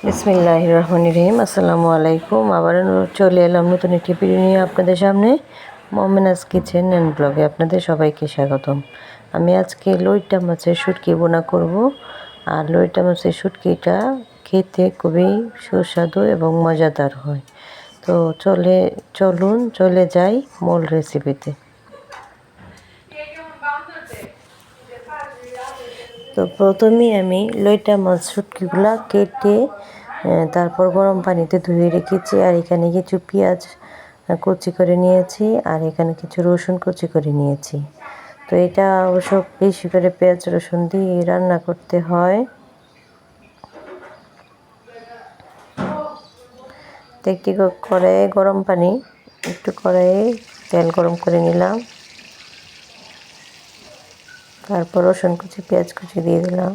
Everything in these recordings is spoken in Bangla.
বিসমিল্লাহির রহমানির রহিম। আসসালামু আলাইকুম। আবারও চলে এলাম নতুন একটি ভিডিও নিয়ে আপনাদের সামনে। মোমেনাস কিচেন অ্যান্ড ব্লগে আপনাদের সবাইকে স্বাগতম। আমি আজকে লইট্টা মাছের শুটকি বোনা করব। আর লইট্টা মাছের শুটকিটা খেতে খুবই সুস্বাদু এবং মজাদার হয়। তো চলে যাই মূল রেসিপিতে। তো প্রথমেই আমি লইট্টা মাছ শুটকিগুলা কেটে তারপর গরম পানিতে ধুয়ে রেখেছি। আর এখানে কিছু পেঁয়াজ কুচি করে নিয়েছি, আর এখানে কিছু রসুন কুচি করে নিয়েছি। তো এটা অবশ্য বেশি করে পেঁয়াজ রসুন দিয়ে রান্না করতে হয়। তো একটি কড়াইয়ে গরম পানি, একটু কড়াইয়ে তেল গরম করে নিলাম। তারপর রসুন কুচি পেঁয়াজ কুচি দিয়ে দিলাম।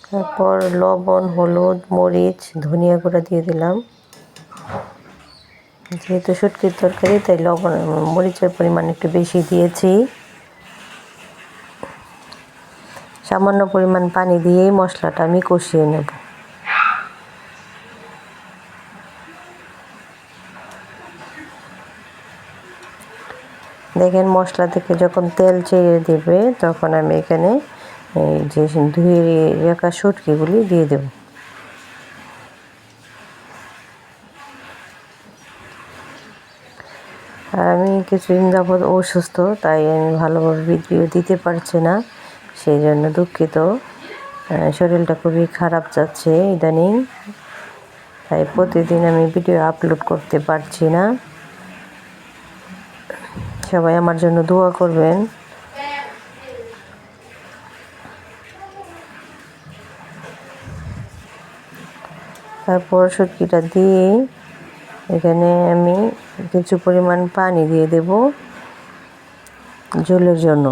তারপর লবণ, হলুদ, মরিচ, ধনিয়া গুঁড়া দিয়ে দিলাম। যেহেতু শুটকির তরকারি তাই লবণ মরিচের পরিমাণ একটু বেশি দিয়েছি। সামান্য পরিমাণ পানি দিয়েই মশলাটা আমি কষিয়ে নেব। দেখেন মশলা থেকে যখন তেল ছেড়ে দেবে তখন আমি এখানে এই যে ধুয়ে রাখা শুটকিগুলি দিয়ে দেব। আর আমি কিছুদিন যাবৎ অসুস্থ, তাই আমি ভালোভাবে ভিডিও দিতে পারছি না, সেই জন্য দুঃখিত। শরীরটা খুবই খারাপ যাচ্ছে ইদানিং, তাই প্রতিদিন আমি ভিডিও আপলোড করতে পারছি না। সবাই আমার জন্য দোয়া করবেন। তারপর শুটকিটা দিয়ে এখানে আমি কিছু পরিমাণ পানি দিয়ে দেব ঝোলের জন্য।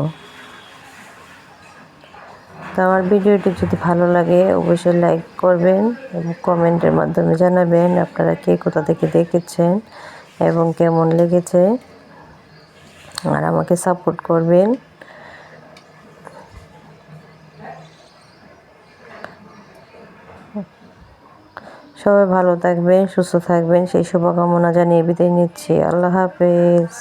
তো আমার ভিডিওটি যদি ভালো লাগে অবশ্যই লাইক করবেন এবং কমেন্টের মাধ্যমে জানাবেন আপনারা কে কোথা থেকে দেখেছেন এবং কেমন লেগেছে, আর আমাকে সাপোর্ট করবেন। সবাই ভালো থাকবেন, সুস্থ থাকবেন, সেই শুভকামনা জানিয়ে বিদায় নিচ্ছি। আল্লাহ হাফেজ।